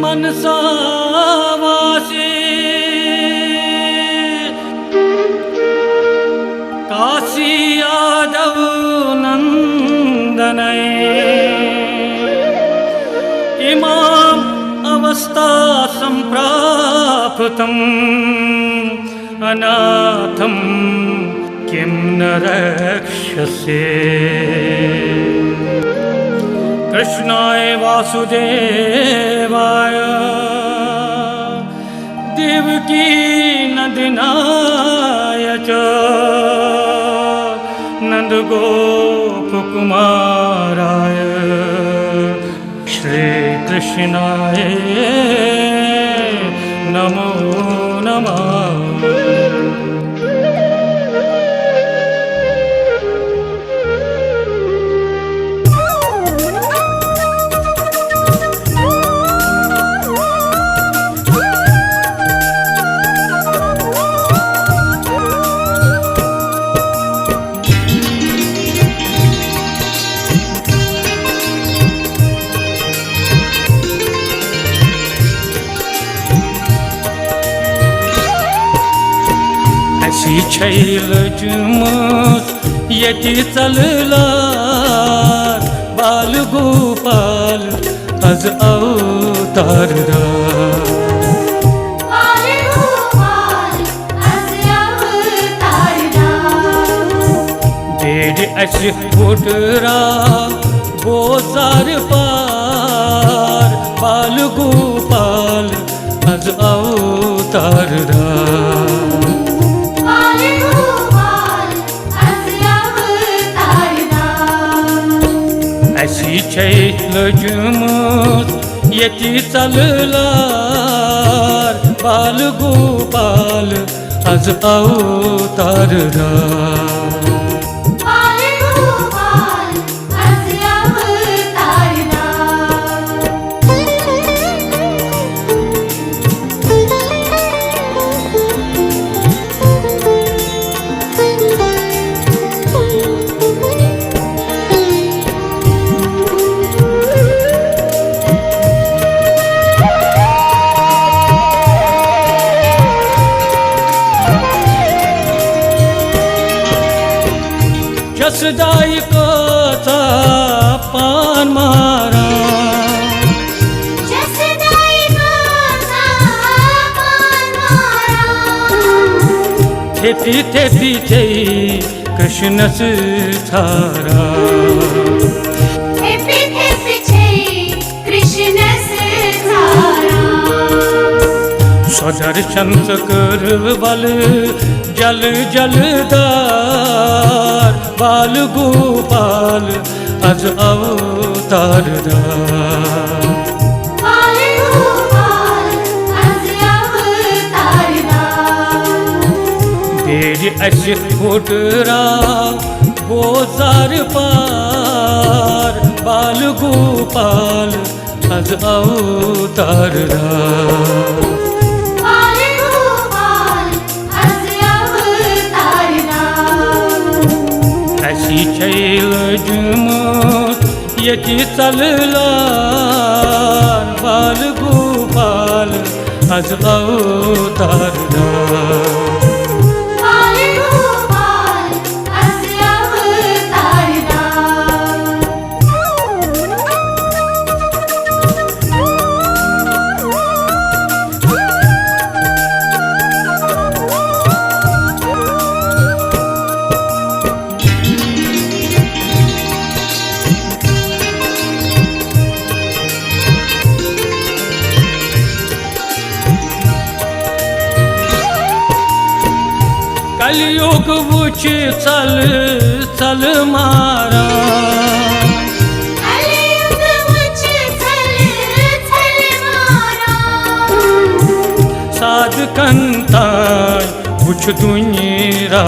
मनसावासी काशी यादव नंदनय इमाम अवस्था संप्राप्तम् अनाथम किं न रक्षसे। कृष्णाय वासुदेवाय देवकी नंदनाय च नंदगोपकुमाराय श्रीकृष्णाय नमो नमः। छैल जुमस यति चललार बाल गोपाल आज अवतारदा। बेड अस फुटरा बोसार पार बाल गोपाल आज अवतारदा। अशी छैल जुमस यति चललार बाल गोपाल आज अवतारदा। जसदाई कथा पान मारा थेपी थेपी थे कृष्ण से थारा। स्वदर्शन कर बल जल जलदार बाल गोपाल आज अवतारदा। बेड अस फुटरा बोसार पार बाल गोपाल आज अवतारदा। अशी छैल जुमस यति चललार बाल गोपाल आज अवतारदा। कलयुग वुच चल चल मारा साध कंताय वुच दुनिया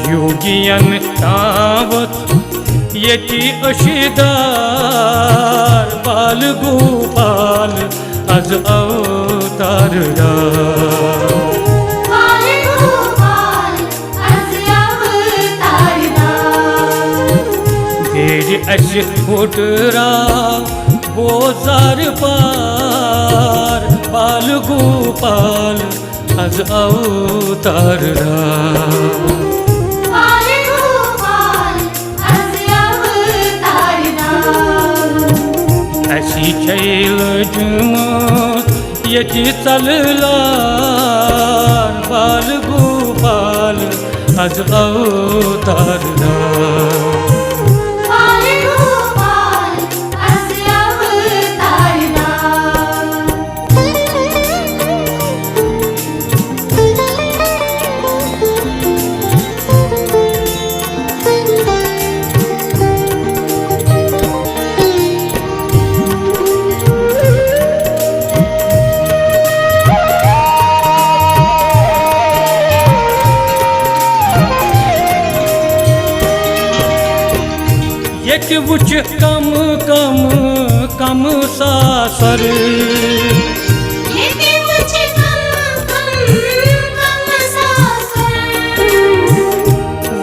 योगियन तावत यति अशीदार बाल गोपाल आज अवतारदा। बाल गोपाल आज अवतारदा। अस फुटरा बोजार पार बाल गोपाल आज अवतारला अशी छैल जुमत यती चलला बाल गोपाल आज अवतारला एक वुच कम कम कम सासर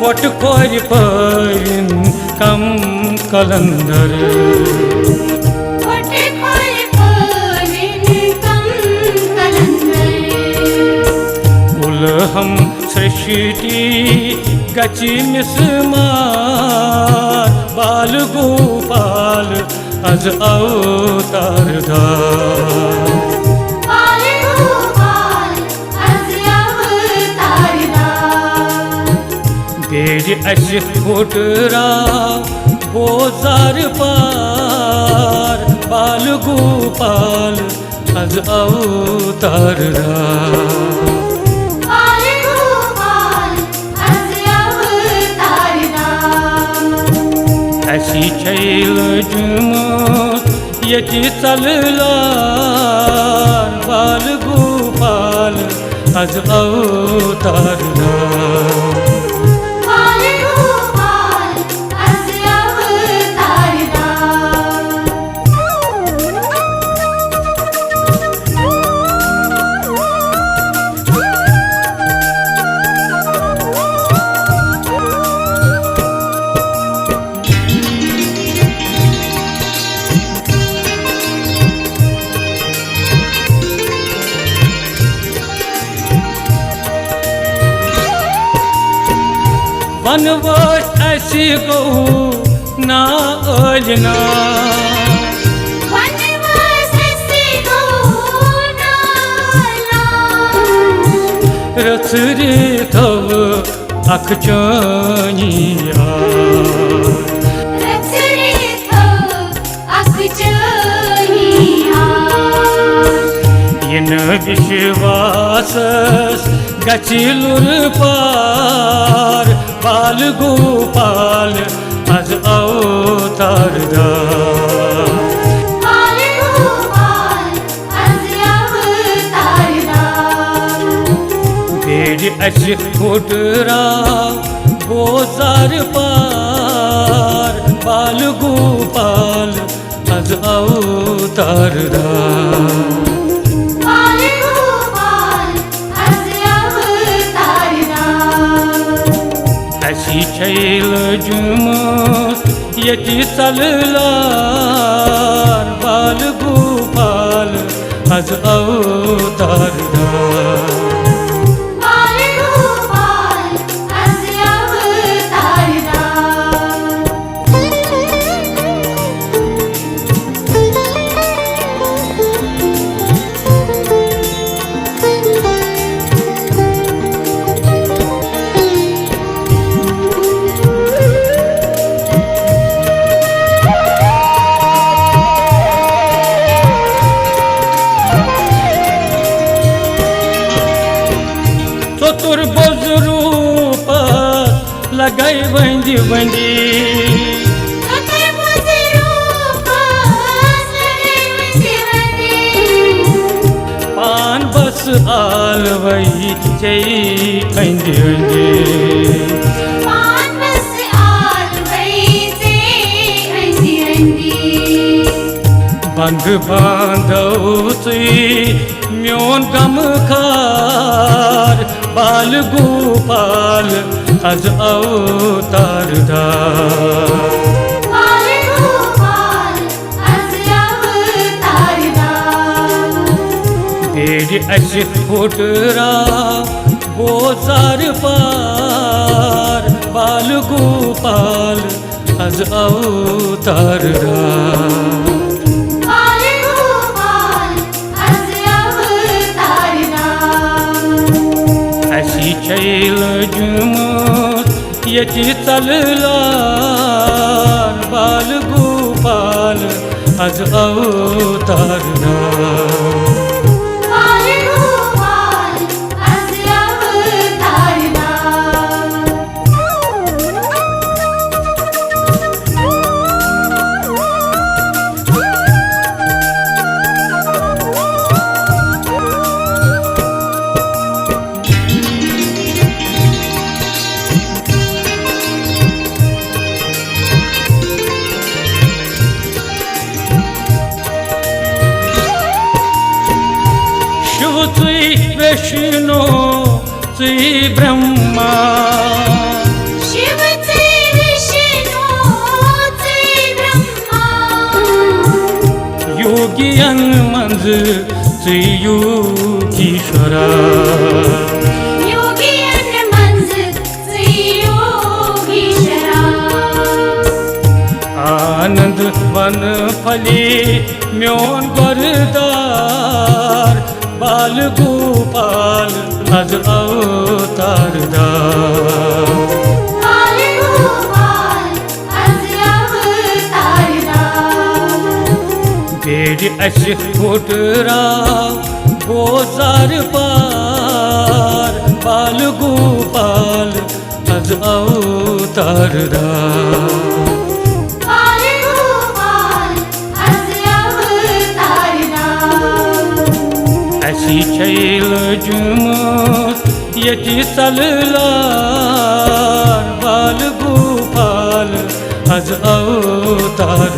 वट खोर परिन कम कलंदर उल हम सृष्टि गचि मिसमार बाल गोपाल आज अवतारला बेज अस फुटरा बोजार पार बाल गोपाल आज अवतारला अशी छैल जुमत यती चलला बाल गोपाल आज अवतारला वनवास ऐसी गो ना अलना रसरे थव अख चानिया इन विश्वास गचिलुर पार बाल गोपाल आज अवतारला बेज अस फुटरा बोजार पार बाल गोपाल आज अवतारला अशी छैल जुमत यती चलला बाल गोपाल आज अवतारला चतुर्भुज रूप लगाई बंदी बंदी पान बस आलवई चई बंदी बंद बांधवती म्योन गम खार बाल गोपाल आज अवतारला बेड़ अस फुटराव बोजार पार बाल गोपाल आज अवतार अशी छैल जुमत यची चललार बाल गोपाल आज अवतार विष्णु श्री ब्रह्मा शिव श्री विष्णु श्री ब्रह्मा योगियन मंज श्री योगीश्वरा योगियन मंज श्री योगीश्वरा आनंद वन फली म्योन वरदार बाल गोपाल आज अवतार बाल गोपाल आज अवतार बेड़ अस फुटराव बोजार पार बाल गोपाल आज अवतार अशी छैल जुमत यची चललार बाल गोपाल आज अवतार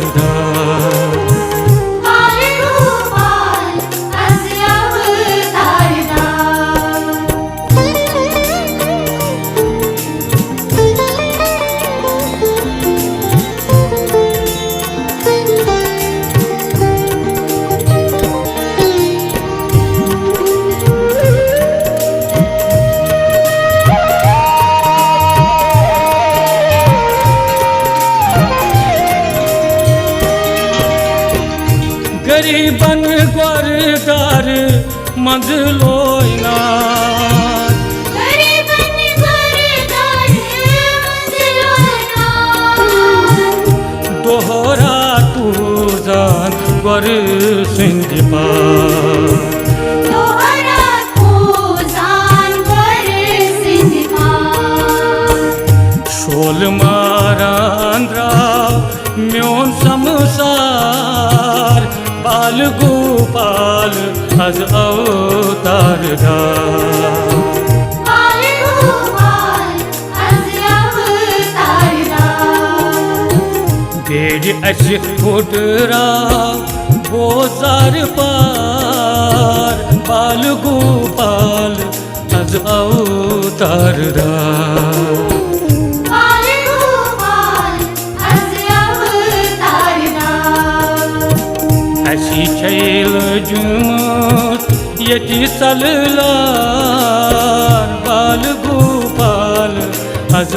गरीबन ग्वारदार मंजलोयना गरीबन ग्वारदार मंजलोयना दोहरा तू जान ग्वार सिंह दोहरा तू जान ग्वार सिंह शोल मारांद्राव म्योन समसार बाल गोपाल आज अवतार बाल गोपाल आज अवतार बेड़ अस फुटराव बोजार पार बाल गोपाल आज अवतार अशी छैल जुमत यची चललार बाल गोपाल आज